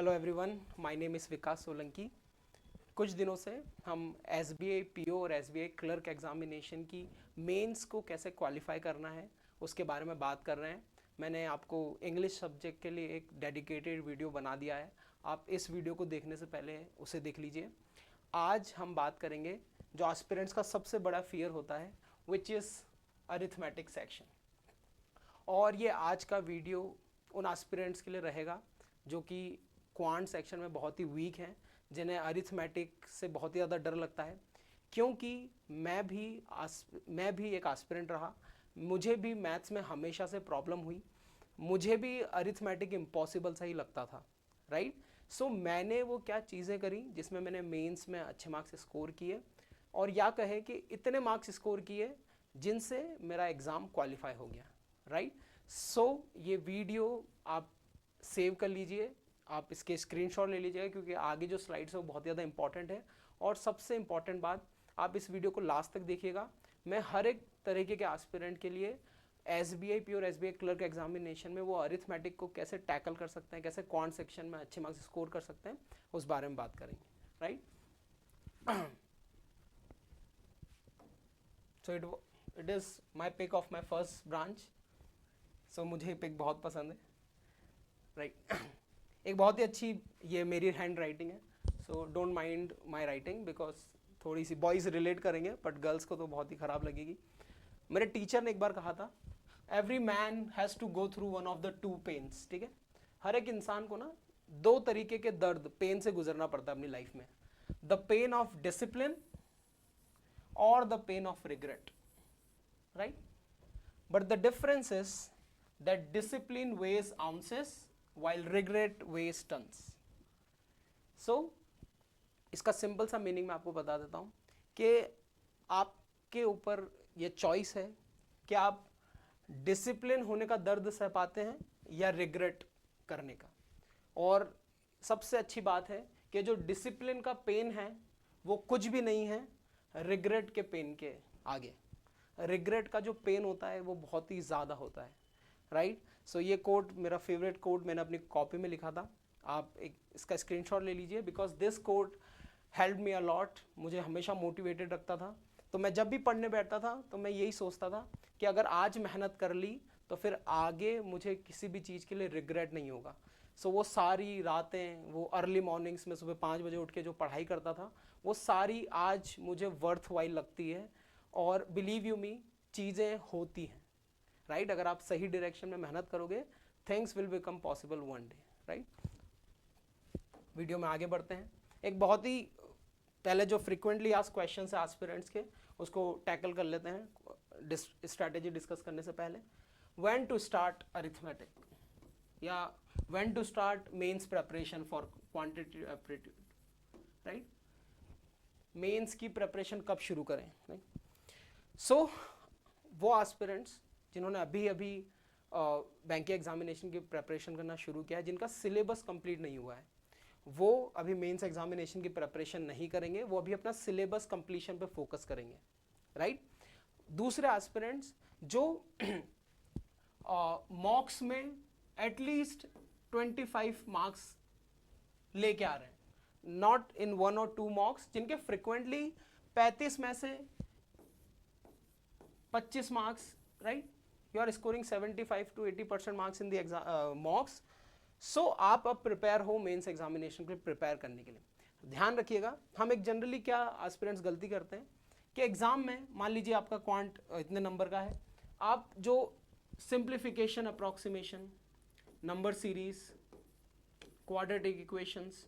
Hello everyone, my name is Vikas Solanki. कुछ दिनों से हम एसबीआई पीओ और एसबीआई क्लर्क एग्जामिनेशन की मेंस को कैसे क्वालिफाई करना है उसके बारे में बात कर रहे हैं। मैंने आपको इंग्लिश सब्जेक्ट के लिए एक डेडिकेटेड वीडियो बना दिया है, आप इस वीडियो को देखने से पहले उसे देख लीजिए। आज हम बात करेंगे जो एस्पिरेंट्स का सबसे बड़ा फियर होता है, विच इज़ अरिथमेटिक सेक्शन। और ये आज का वीडियो उन एस्पिरेंट्स के लिए रहेगा जो कि क्वांट सेक्शन में बहुत ही वीक हैं, जिन्हें अरिथमेटिक से बहुत ही ज़्यादा डर लगता है। क्योंकि मैं भी एक एस्पिरेंट रहा, मुझे भी मैथ्स में हमेशा से प्रॉब्लम हुई, मुझे भी अरिथमेटिक इम्पॉसिबल सा ही लगता था, राइट। सो मैंने वो क्या चीज़ें करी जिसमें मैंने मेंस में अच्छे मार्क्स स्कोर किए, और या कहे कि इतने मार्क्स स्कोर किए जिनसे मेरा एग्ज़ाम क्वालिफाई हो गया, राइट। सो ये वीडियो आप सेव कर लीजिए, आप इसके स्क्रीनशॉट ले लीजिएगा, क्योंकि आगे जो स्लाइड्स है वो बहुत ज़्यादा इंपॉर्टेंट है। और सबसे इंपॉर्टेंट बात, आप इस वीडियो को लास्ट तक देखिएगा। मैं हर एक तरीके के एस्पिरेंट के लिए एसबीआई पी और एसबीआई क्लर्क एग्जामिनेशन में वो अरिथमेटिक को कैसे टैकल कर सकते हैं, कैसे क्वांट सेक्शन में अच्छे मार्क्स स्कोर कर सकते हैं, उस बारे में बात करेंगे, right. So it is my pick of my first branch. So मुझे पिक बहुत पसंद है, राइट। एक बहुत ही अच्छी ये मेरी हैंड राइटिंग है, so don't mind my writing, because थोड़ी सी बॉयज़ रिलेट करेंगे बट गर्ल्स को तो बहुत ही ख़राब लगेगी। मेरे टीचर ने एक बार कहा था, every man has to go through one of the two pains. ठीक है, हर एक इंसान को ना दो तरीके के दर्द, पेन से गुजरना पड़ता है अपनी लाइफ में, द पेन ऑफ डिसिप्लिन और the pain of regret, right. But the difference is that discipline weighs ounces while regret weighs tons. So इसका सिंपल सा मीनिंग मैं आपको बता देता हूँ कि आपके ऊपर ये चॉइस है कि आप डिसिप्लिन होने का दर्द सह पाते हैं या रिग्रेट करने का। और सबसे अच्छी बात है कि जो डिसिप्लिन का पेन है वो कुछ भी नहीं है रिग्रेट के पेन के आगे। रिग्रेट का जो पेन होता है वो बहुत ही ज़्यादा होता है, राइट। सो ये कोड मेरा फेवरेट कोड, मैंने अपनी कॉपी में लिखा था, आप एक इसका स्क्रीनशॉट ले लीजिए, because this code help me a lot. मुझे हमेशा मोटिवेटेड रखता था। तो मैं जब भी पढ़ने बैठता था तो मैं यही सोचता था कि अगर आज मेहनत कर ली तो फिर आगे मुझे किसी भी चीज़ के लिए रिग्रेट नहीं होगा। सो वो सारी रातें, वो अर्ली मॉर्निंग्स में सुबह 5 बजे उठ के जो पढ़ाई करता था, वो सारी आज मुझे वर्थ वाइल लगती है। और बिलीव यू मी, चीज़ें होती हैं, राइट। अगर आप सही डायरेक्शन में मेहनत करोगे, things will become possible one day, right. Video में आगे बढ़ते हैं। एक बहुत ही पहले जो फ्रिक्वेंटली आस्क्ड क्वेश्चन है एस्पिरेंट्स के, उसको टैकल कर लेते हैं स्ट्रैटेजी डिस्कस करने से पहले। व्हेन टू स्टार्ट अरिथमेटिक, या when to start mains preparation for quantitative aptitude, right. Mains की प्रेपरेशन कब शुरू करें, राइट। सो वो एस्पिरेंट्स जिन्होंने अभी अभी बैंक एग्जामिनेशन की प्रेपरेशन करना शुरू किया है, जिनका सिलेबस कंप्लीट नहीं हुआ है, वो अभी मेंस एग्जामिनेशन की प्रेपरेशन नहीं करेंगे, वो अभी अपना सिलेबस कंप्लीशन पे फोकस करेंगे, राइट। दूसरे एस्पिरेंट्स जो मॉक्स में एटलीस्ट 25 मार्क्स लेके आ रहे हैं, नॉट इन 1 और 2 मॉक्स, जिनके फ्रिक्वेंटली 35 में से 25 marks, right. You are scoring 75 to 80% marks in the mocks. So आप अब प्रिपेयर हो मेंस एग्जामिनेशन के लिए प्रिपेयर करने के लिए। ध्यान रखिएगा, हम एक जनरली क्या एस्पिरेंट्स गलती करते हैं कि एग्जाम में मान लीजिए आपका क्वांट इतने नंबर का है, आप जो simplification, approximation, number series, quadratic equations,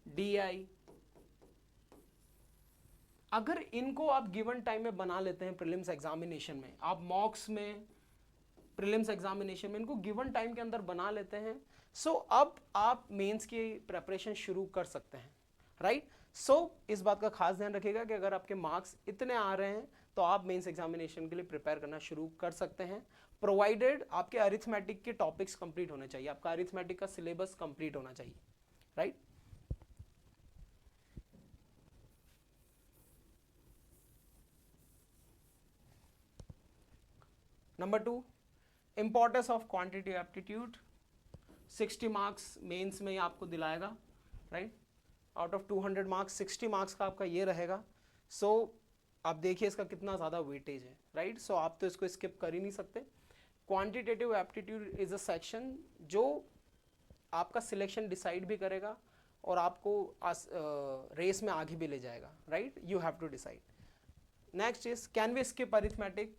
DI, अगर इनको आप गिवन टाइम में बना लेते हैं प्रीलिम्स एग्जामिनेशन में, आप मॉक्स में, प्रीलिम्स एग्जामिनेशन में इनको गिवन टाइम के अंदर बना लेते हैं, सो अब आप मेंस की प्रेपरेशन शुरू कर सकते हैं, राइट। सो इस बात का खास ध्यान रखिएगा कि अगर आपके मार्क्स इतने आ रहे हैं तो आप मेंस एग्जामिनेशन के लिए प्रिपेयर करना शुरू कर सकते हैं, प्रोवाइडेड आपके अरिथमेटिक के टॉपिक्स कंप्लीट होने चाहिए, आपका अरिथमेटिक का सिलेबस कंप्लीट होना चाहिए, right. Number 2, importance of quantitative aptitude. 60 marks mains में ही आपको दिलाएगा, right. Out of 200 marks 60 marks का आपका ये रहेगा। सो आप देखिए इसका कितना ज़्यादा वेटेज है, राइट। सो आप तो इसको स्किप कर ही नहीं सकते। Quantitative aptitude is a section जो आपका सिलेक्शन डिसाइड भी करेगा और आपको रेस में आगे भी ले जाएगा, right. You have to decide. Next is can we skip arithmetic?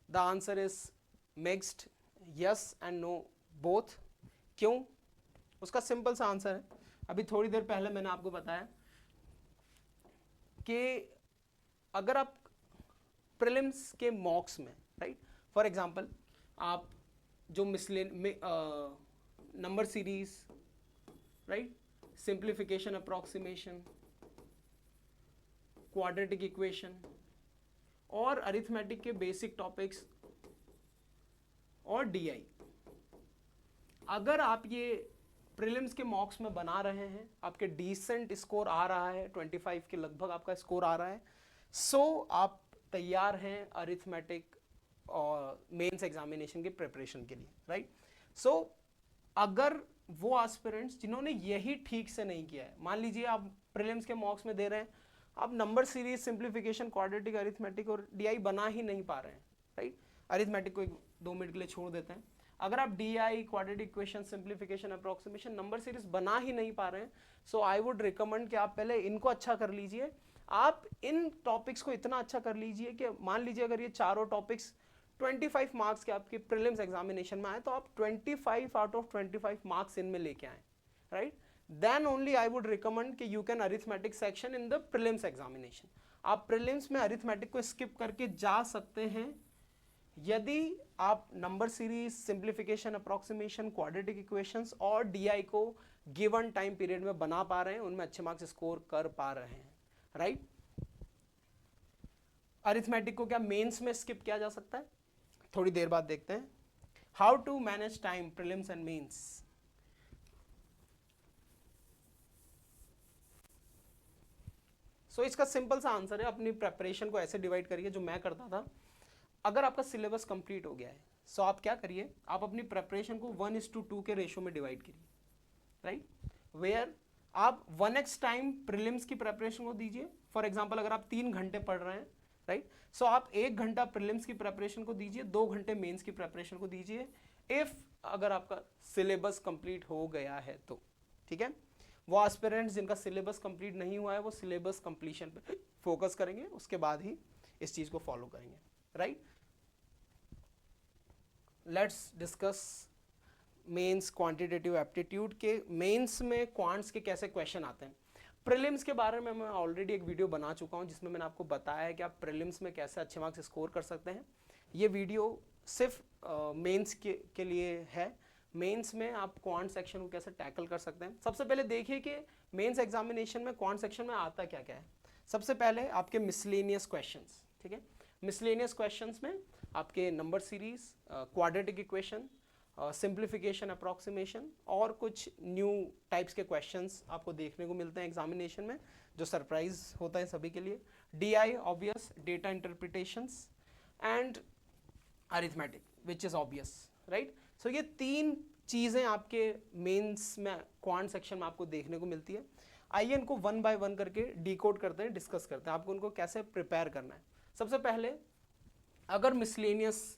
The answer is mixed, yes and no both. क्यों? उसका सिंपल सा आंसर है, अभी थोड़ी देर पहले मैंने आपको बताया कि अगर आप प्रीलिम्स के मॉक्स में, राइट, फॉर एग्जांपल आप जो number series, right, simplification, approximation, quadratic equation और अरिथमेटिक के बेसिक टॉपिक्स और डीआई, अगर आप ये प्रीलिम्स के मॉक्स में बना रहे हैं, आपके डिसेंट स्कोर आ रहा है, 25 के लगभग आपका स्कोर आ रहा है, सो आप तैयार हैं अरिथमेटिक और मेंस एग्जामिनेशन के प्रिपरेशन के लिए, राइट। सो अगर वो एस्पिरेंट्स जिन्होंने यही ठीक से नहीं किया है, मान लीजिए आप प्रीलिम्स के मॉक्स में दे रहे हैं, आप number series, simplification, quadratic, arithmetic और डीआई बना ही नहीं पा रहे हैं, राइट। अरिथमेटिक को 2 मिनट के लिए छोड़ देते हैं। अगर आप DI, quadratic equation, simplification, approximation, number series बना ही नहीं पा रहे हैं, सो आई वुड रिकमेंड कि आप पहले इनको अच्छा कर लीजिए। आप इन टॉपिक्स को इतना अच्छा कर लीजिए कि मान लीजिए अगर ये चारों टॉपिक्स 25 मार्क्स के आपके प्रीलिम्स एग्जामिनेशन में आए, तो आप 25 आउट ऑफ 25 मार्क्स इनमें लेके आए, right. Then only I would recommend कि you can arithmetic section in the prelims examination. आप प्रीलिम्स में अरिथमेटिक को स्किप करके जा सकते हैं यदि आप number series, simplification, approximation, quadratic equations और डीआई को गिवन टाइम पीरियड में बना पा रहे हैं, उनमें अच्छे मार्क्स स्कोर कर पा रहे हैं, राइट। अरिथमेटिक को क्या मेंस में स्किप किया जा सकता है? थोड़ी देर बाद देखते हैं। How to manage time prelims and mains. So इसका सिंपल सा आंसर है, अपनी प्रेपरेशन को ऐसे डिवाइड करिए जो मैं करता था। अगर आपका सिलेबस कंप्लीट हो गया है, सो आप क्या करिए, आप अपनी प्रेपरेशन को 1:2 के रेशो में डिवाइड करिए, राइट, वेयर आप 1x टाइम प्रीलिम्स की प्रेपरेशन को दीजिए। फॉर एग्जांपल अगर आप 3 घंटे पढ़ रहे हैं, राइट, सो आप 1 घंटा प्रीलिम्स की प्रेपरेशन को दीजिए, 2 घंटे मेंस की प्रेपरेशन को दीजिए, इफ अगर आपका सिलेबस कंप्लीट हो गया है तो, ठीक है। वो एस्पिरेंट्स जिनका सिलेबस कंप्लीट नहीं हुआ है, वो सिलेबस कंप्लीशन पे फोकस करेंगे, उसके बाद ही इस चीज को फॉलो करेंगे, right. Let's discuss mains quantitative aptitude के मेंस में क्वांट्स के कैसे क्वेश्चन आते हैं। प्रीलिम्स के बारे में मैं ऑलरेडी एक वीडियो बना चुका हूं जिसमें मैंने आपको बताया है कि आप प्रीलिम्स में कैसे अच्छे मार्क्स स्कोर कर सकते हैं। ये वीडियो सिर्फ मेंस के लिए है। मेंस में आप क्वांट सेक्शन को कैसे टैकल कर सकते हैं। सबसे पहले देखिए कि मेंस एग्जामिनेशन में क्वांट सेक्शन में आता क्या क्या है। सबसे पहले आपके मिसलेनियस क्वेश्चंस, ठीक है। मिसलेनियस क्वेश्चंस में आपके number series, quadratic equation, simplification, approximation और कुछ न्यू टाइप्स के क्वेश्चंस आपको देखने को मिलते हैं एग्जामिनेशन में, जो सरप्राइज होता है सभी के लिए। DI obvious, data interpretations and arithmetic which is obvious, right. So ये 3 चीज़ें आपके मेंस में क्वांट सेक्शन में आपको देखने को मिलती है। आइए इनको 1 बाय 1 करके डिकोड करते हैं, डिस्कस करते हैं, आपको उनको कैसे प्रिपेयर करना है। सबसे पहले अगर मिसलेनियस,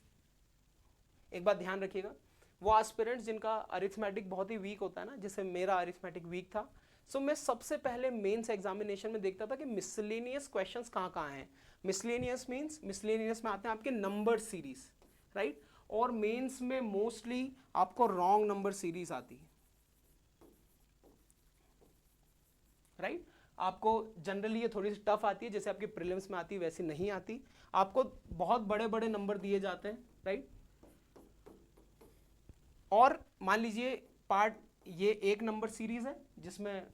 एक बात ध्यान रखिएगा, वो एस्पिरेंट्स जिनका अरिथमेटिक बहुत ही वीक होता है ना, जैसे मेरा अरिथमेटिक वीक था, सो मैं सबसे पहले मेंस एग्जामिनेशन में देखता था कि मिसलेनियस क्वेश्चंस कहाँ हैं। मिसलेनियस मींस मिसलेनियस में आते हैं आपके नंबर सीरीज, राइट, और मेंस में मोस्टली आपको रॉन्ग नंबर सीरीज आती है, राइट। आपको जनरली ये थोड़ी सी टफ आती है, जैसे आपकी प्रीलिम्स में आती है वैसी नहीं आती। आपको बहुत बड़े बड़े नंबर दिए जाते हैं, राइट। और मान लीजिए पार्ट ये एक नंबर सीरीज है जिसमें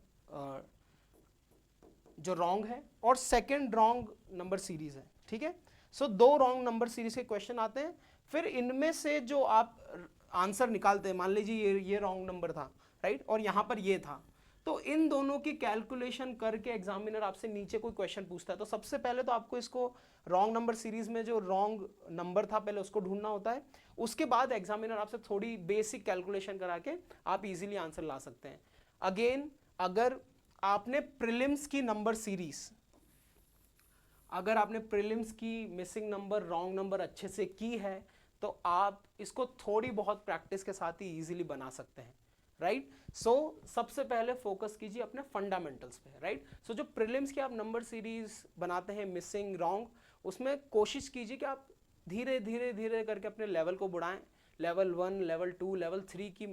जो रॉन्ग है, और सेकंड रॉन्ग नंबर सीरीज है, ठीक है। सो 2 रॉन्ग नंबर सीरीज के क्वेश्चन आते हैं, फिर इनमें से जो आप आंसर निकालते हैं, मान लीजिए ये रॉन्ग नंबर था, राइट, और यहाँ पर ये था, तो इन दोनों की कैलकुलेशन करके एग्जामिनर आपसे नीचे कोई क्वेश्चन पूछता है, तो सबसे पहले तो आपको इसको रॉन्ग नंबर सीरीज में जो रॉन्ग नंबर था पहले उसको ढूंढना होता है, उसके बाद एग्जामिनर आपसे थोड़ी बेसिक कैलकुलेशन करा के आप इजीली आंसर ला सकते हैं। अगेन, अगर आपने प्रीलिम्स की नंबर सीरीज, अगर आपने प्रीलिम्स की मिसिंग नंबर रॉन्ग नंबर अच्छे से की है, तो आप इसको थोड़ी बहुत प्रैक्टिस के साथ ही इजीली बना सकते हैं, राइट। सो सबसे पहले फोकस कीजिए अपने फंडामेंटल्स पे, राइट। सो जो प्रीलिम्स की आप नंबर सीरीज बनाते हैं मिसिंग रॉन्ग, उसमें कोशिश कीजिए कि आप धीरे धीरे धीरे करके अपने लेवल को बढ़ाएं, लेवल 1, लेवल 2, लेवल 3 की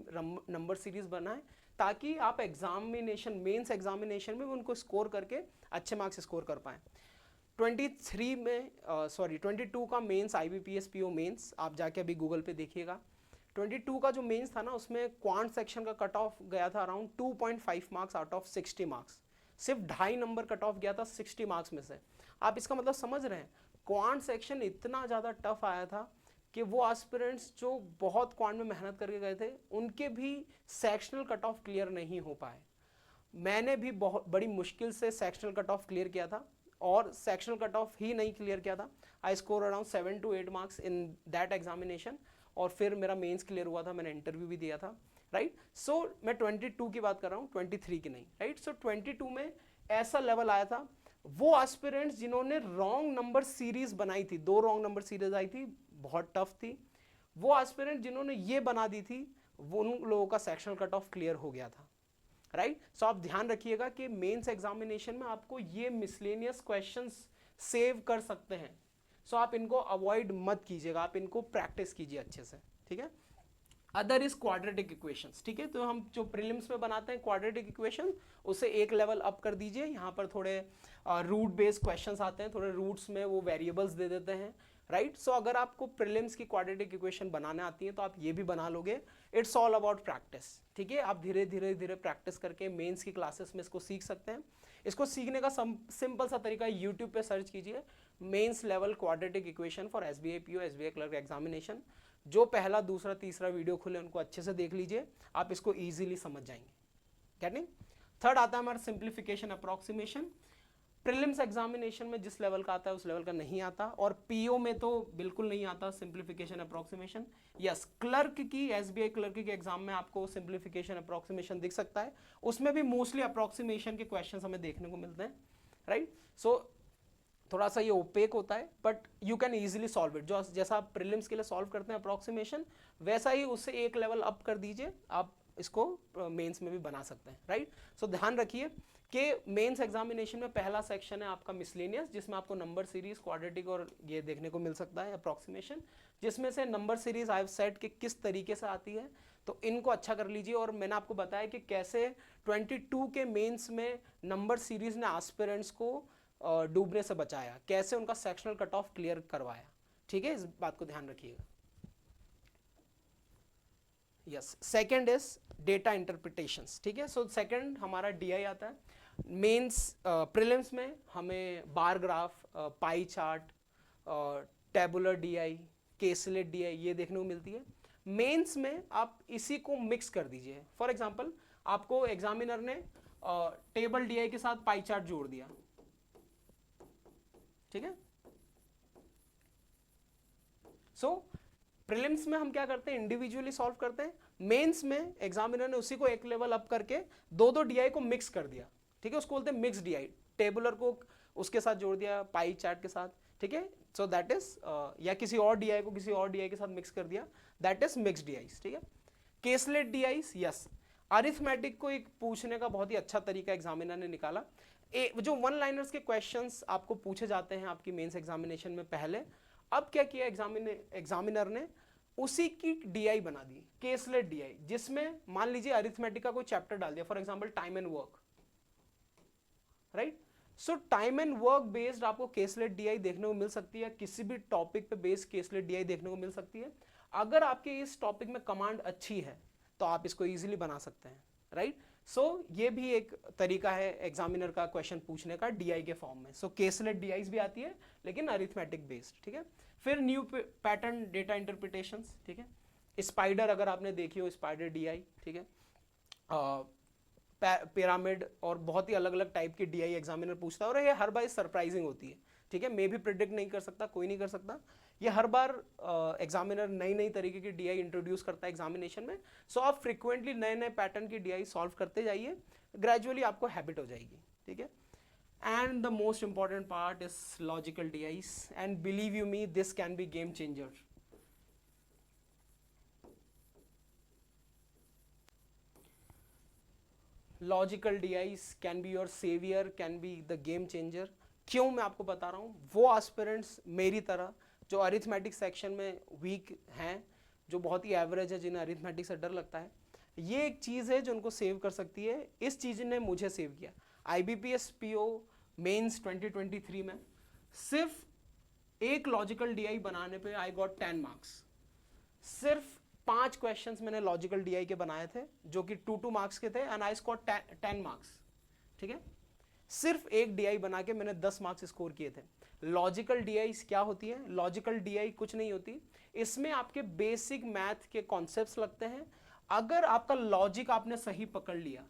नंबर सीरीज बनाएं, ताकि आप एग्जामिनेशन, मेंस एग्जामिनेशन में उनको स्कोर करके अच्छे मार्क्स स्कोर कर पाएं। 23 में 22 का मेंस IBPS PO मेंस आप जाके अभी गूगल पे देखिएगा। 22 का जो मेंस था ना, उसमें क्वांट सेक्शन का कट ऑफ गया था around 2.5 marks out of 60 marks, सिर्फ 2.5 नंबर कट ऑफ गया था 60 मार्क्स में से। आप इसका मतलब समझ रहे हैं, क्वांट सेक्शन इतना ज़्यादा टफ आया था कि वो एस्पिरेंट्स जो बहुत क्वांट में मेहनत करके गए थे, उनके भी सेक्शनल कट ऑफ क्लियर नहीं हो पाए। मैंने भी बहुत बड़ी मुश्किल से सेक्शनल कट ऑफ क्लियर किया था, और सेक्शनल कट ऑफ ही नहीं क्लियर किया था, I score around 7 to 8 marks in that examination, और फिर मेरा मेंस क्लियर हुआ था, मैंने इंटरव्यू भी दिया था, राइट। सो मैं 22 की बात कर रहा हूँ, 23 की नहीं, राइट। सो 22 में ऐसा लेवल आया था, वो एस्पिरेंट्स जिन्होंने रॉन्ग नंबर सीरीज बनाई थी, 2 रॉन्ग नंबर सीरीज आई थी, बहुत टफ थी, वो एस्पिरेंट जिन्होंने ये बना दी थी, वो उन लोगों का सेक्शनल कट ऑफ क्लियर हो गया था, राइट। सो आप ध्यान रखिएगा कि मेंस एग्जामिनेशन में आपको ये मिसलेनियस क्वेश्चंस सेव कर सकते हैं, सो आप इनको अवॉइड मत कीजिएगा, आप इनको प्रैक्टिस कीजिए अच्छे से, ठीक है। अदर इज क्वाड्रेटिक इक्वेशंस, ठीक है। तो हम जो प्रीलिम्स में बनाते हैं क्वाड्रेटिक इक्वेशन, उसे एक लेवल अप कर दीजिए। यहाँ पर थोड़े रूट बेस्ड क्वेश्चंस आते हैं, थोड़े रूट्स में वो वेरिएबल्स दे देते हैं, राइट। सो अगर आपको प्रीलिम्स की क्वाड्रेटिक इक्वेशन बनाने आती है तो आप ये भी बना लोगे। इट्स ऑल अबाउट प्रैक्टिस, ठीक है। आप धीरे धीरे धीरे प्रैक्टिस करके मेंस की क्लासेस में इसको सीख सकते हैं। इसको सीखने का सिंपल सा तरीका, यूट्यूब पे सर्च कीजिए mains level quadratic equation for SBI PO SBI clerk examination. जो पहला, दूसरा, तीसरा वीडियो खुले उनको अच्छे से देख लीजिए, आप इसको ईजिली समझ जाएंगे। गेटिंग? थर्ड आता है हमारा सिंप्लीफिकेशन अप्रोक्सीमेशन। प्रीलिम्स एग्जामिनेशन में जिस लेवल का आता है उस लेवल का नहीं आता, और पीओ में तो बिल्कुल नहीं आता सिंप्लीफिकेशन अप्रोक्सीमेशन। यस, क्लर्क की, SBI क्लर्क के एग्जाम में आपको सिंप्लीफिकेशन अप्रोक्सीमेशन दिख सकता है, उसमें भी मोस्टली अप्रोक्सीमेशन के क्वेश्चंस हमें देखने को मिलते हैं, राइट। सो थोड़ा सा ये ओपेक होता है, but you can easily solve it. जो जैसा आप प्रीलिम्स के लिए सॉल्व करते हैं अप्रोक्सीमेशन, वैसा ही उससे एक लेवल अप कर दीजिए, आप इसको मेंस में भी बना सकते हैं, राइट। सो ध्यान रखिए कि मेंस एग्जामिनेशन में पहला सेक्शन है आपका मिसलेनियस, जिसमें आपको नंबर सीरीज, क्वाड्रेटिक और ये देखने को मिल सकता है अप्रोक्सीमेशन, जिसमें से number series I have set कि किस तरीके से आती है, तो इनको अच्छा कर लीजिए। और मैंने आपको बताया कि कैसे 22 के मेंस में नंबर सीरीज ने एस्पिरेंट्स को डूबने से बचाया, कैसे उनका सेक्शनल कट ऑफ क्लियर करवाया, ठीक है। इस बात को ध्यान रखिएगा। Yes, second is data interpretations, ठीक है। सो सेकंड हमारा DI आता है। मेंस प्रीलिम्स में हमें bar graph, pie chart, tabular DI, caselet DI ये देखने को मिलती है। मेंस में आप इसी को मिक्स कर दीजिए। फॉर एग्जांपल, आपको एग्जामिनर ने टेबल DI के साथ पाई चार्ट जोड़ दिया, ठीक है। सो प्रीलिम्स में हम क्या करते हैं, इंडिविजुअली सॉल्व करते हैं। मेंस में एग्जामिनर ने उसी को एक लेवल अप करके दो DI को मिक्स कर दिया, ठीक है। उसको बोलते हैं मिक्स DI, टेबुलर को उसके साथ जोड़ दिया पाई चार्ट के साथ, ठीक है। सो दैट इज, या किसी और DI को किसी और DI के साथ मिक्स कर दिया, दैट इज मिक्स DIs, ठीक है। केसलेट DIs, यस, अरिथमेटिक को एक पूछने का बहुत ही अच्छा तरीका एग्जामिनर ने निकाला। जो 1 लाइनर्स के क्वेश्चंस आपको पूछे जाते हैं आपकी मेंस एग्जामिनेशन में पहले, अब क्या किया एग्जामिनर ने, उसी की DI बना दी, केसलेट DI, जिसमें मान लीजिए अरिथमेटिक का कोई चैप्टर डाल दिया, for example time and work, right. So time and work based आपको केसलेट DI देखने को मिल सकती है, किसी भी टॉपिक पे बेस्ड केसलेट DI देखने को मिल सकती है। अगर आपके इस टॉपिक में कमांड अच्छी है तो आप इसको इजीली बना सकते हैं, राइट। सो ये भी एक तरीका है एग्जामिनर का क्वेश्चन पूछने का DI के फॉर्म में। सो केसलेट DIs भी आती है लेकिन अरिथमेटिक बेस्ड, ठीक है। फिर न्यू पैटर्न डेटा इंटरप्रिटेशंस, ठीक है। स्पाइडर अगर आपने देखी हो, स्पाइडर DI, ठीक है। पिरामिड और बहुत ही अलग अलग टाइप की डीआई एग्जामिनर पूछता है, और ये हर बार सरप्राइजिंग होती है, ठीक है। मैं भी प्रिडिक्ट नहीं कर सकता, कोई नहीं कर सकता, ये हर बार एग्जामिनर नई नई तरीके की डीआई इंट्रोड्यूस करता है एग्जामिनेशन में। सो आप फ्रिक्वेंटली नए नए पैटर्न की डीआई सॉल्व करते जाइए, ग्रेजुअली आपको हैबिट हो जाएगी, ठीक है। And the most important part is logical DIs, and believe you me, this can be game changer. Logical DIs can be your savior, can be the game changer. क्यों मैं आपको बता रहा हूँ, वो एस्पिरेंट्स मेरी तरह जो अरिथमेटिक सेक्शन में वीक हैं, जो बहुत ही एवरेज है, जिन्हें अरिथमेटिक से डर लगता है, ये एक चीज़ है जो उनको सेव कर सकती है। इस चीज़ ने मुझे सेव किया। IBPS PO मेंस 2023 में सिर्फ एक लॉजिकल डीआई बनाने पे आई गॉट 10 मार्क्स। सिर्फ 5 क्वेश्चंस मैंने लॉजिकल डीआई के बनाए थे जो कि 2 मार्क्स के थे, एंड आई स्कोर 10 मार्क्स, ठीक है। सिर्फ एक डीआई बना के मैंने 10 मार्क्स स्कोर किए थे। लॉजिकल डीआई क्या होती है? लॉजिकल डीआई कुछ नहीं होती, इसमें आपके बेसिक मैथ के कॉन्सेप्ट्स लगते हैं। अगर आपका लॉजिक आपने सही पकड़ लिया,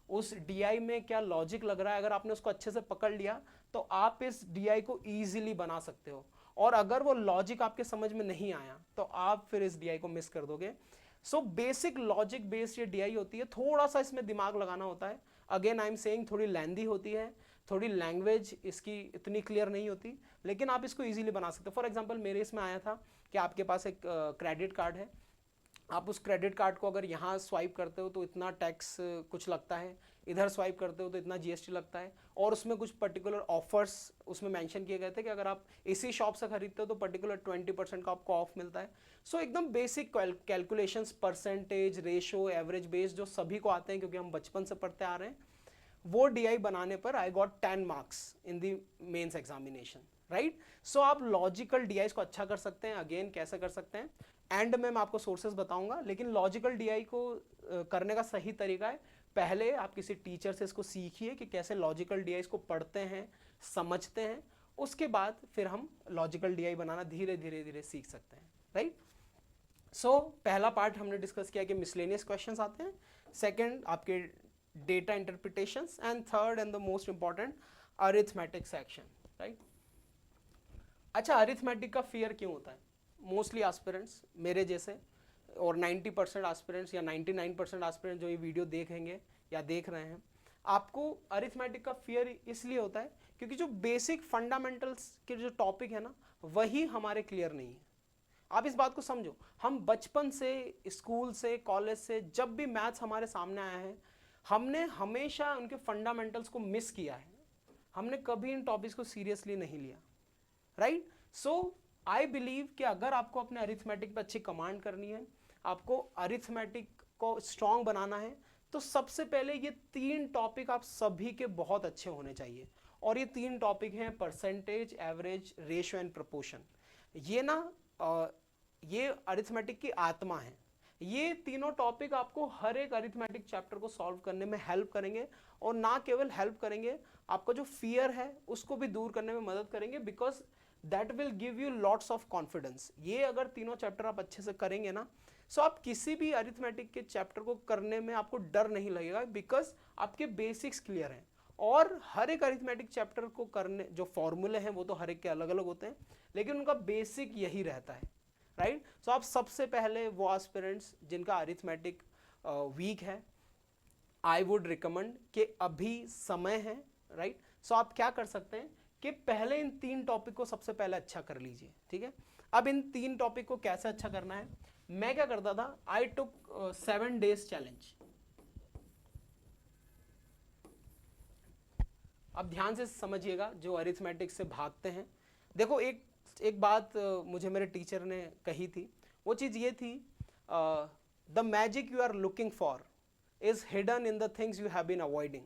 उस डीआई में क्या लॉजिक लग रहा है, अगर आपने उसको अच्छे से पकड़ लिया तो आप इस डीआई को इजीली बना सकते हो। और अगर वो लॉजिक आपके समझ में नहीं आया तो आप फिर इस डीआई को मिस कर दोगे। सो बेसिक लॉजिक बेस्ड ये डीआई होती है, थोड़ा सा इसमें दिमाग लगाना होता है। अगेन आई एम सेइंग, थोड़ी लेंदी होती है, थोड़ी लैंग्वेज इसकी इतनी क्लियर नहीं होती, लेकिन आप इसको इजीली बना सकते हो। फॉर एग्जांपल मेरे इसमें आया था कि आपके पास एक क्रेडिट कार्ड है, आप उस क्रेडिट कार्ड को अगर यहाँ स्वाइप करते हो तो इतना टैक्स कुछ लगता है, इधर स्वाइप करते हो तो इतना जीएसटी लगता है, और उसमें कुछ पर्टिकुलर ऑफर्स उसमें मेंशन किए गए थे कि अगर आप इसी शॉप से खरीदते हो तो पर्टिकुलर 20% का आपको ऑफ मिलता है। सो एकदम basic calculations, percentage, ratio, average base जो सभी को आते हैं क्योंकि हम बचपन से पढ़ते आ रहे हैं, वो डीआई बनाने पर I got 10 marks in the mains examination, right. So आप लॉजिकल डीआई को अच्छा कर सकते हैं। अगेन कैसे कर सकते हैं, एंड में मैं आपको सोर्सेज बताऊंगा, लेकिन लॉजिकल डीआई को करने का सही तरीका है, पहले आप किसी टीचर से इसको सीखिए कि कैसे लॉजिकल डीआई को पढ़ते हैं, समझते हैं, उसके बाद फिर हम लॉजिकल डीआई बनाना धीरे धीरे धीरे सीख सकते हैं, राइट। सो पहला पार्ट हमने डिस्कस किया कि मिसलेनियस क्वेश्चंस आते हैं, सेकंड आपके data interpretations, and third and the most important arithmetic section, right. अच्छा, अरिथमेटिक का फियर क्यों होता है? मोस्टली एस्पिरेंट्स मेरे जैसे और 90% एस्पिरेंट्स या 99% एस्पिरेंट्स जो ये वीडियो देखेंगे या देख रहे हैं, आपको अरिथमेटिक का फियर इसलिए होता है क्योंकि जो बेसिक फंडामेंटल्स के जो टॉपिक है ना, वही हमारे क्लियर नहीं है। आप इस बात को समझो, हम बचपन से, स्कूल से, कॉलेज से, जब भी मैथ्स हमारे सामने आया है, हमने हमेशा उनके फंडामेंटल्स को मिस किया है, हमने कभी इन टॉपिक्स को सीरियसली नहीं लिया, राइट। सो आई बिलीव कि अगर आपको अपने अरिथमेटिक पे अच्छी कमांड करनी है, आपको अरिथमेटिक को स्ट्रॉन्ग बनाना है, तो सबसे पहले ये 3 टॉपिक आप सभी के बहुत अच्छे होने चाहिए। और ये 3 टॉपिक हैं percentage, average, ratio and proportion. ये ना ये अरिथमेटिक की आत्मा है। ये तीनों टॉपिक आपको हर एक अरिथमेटिक चैप्टर को सॉल्व करने में हेल्प करेंगे, और ना केवल हेल्प करेंगे, आपका जो फियर है उसको भी दूर करने में मदद करेंगे, because that will give you lots of confidence. ये अगर तीनों चैप्टर आप अच्छे से करेंगे ना, सो आप किसी भी अरिथमेटिक के चैप्टर को करने में आपको डर नहीं लगेगा, बिकॉज आपके बेसिक्स क्लियर हैं। और हर एक अरिथमेटिक चैप्टर को करने जो फॉर्मूले हैं वो तो हर एक के अलग अलग होते हैं, लेकिन उनका बेसिक यही रहता है, राइट। सो आप सबसे पहले वो एस्पिरेंट्स जिनका अरिथमेटिक वीक है, आई वुड रिकमेंड कि अभी समय है, राइट। सो आप क्या कर सकते हैं कि पहले इन 3 टॉपिक को सबसे पहले अच्छा कर लीजिए, ठीक है। अब इन 3 टॉपिक को कैसे अच्छा करना है, मैं क्या करता था, आई टुक 7 days चैलेंज। अब ध्यान से समझिएगा जो अरिथमेटिक से भागते हैं। देखो एक बात मुझे मेरे टीचर ने कही थी, वो चीज़ ये थी, the magic you are looking for is hidden in the things you have been avoiding.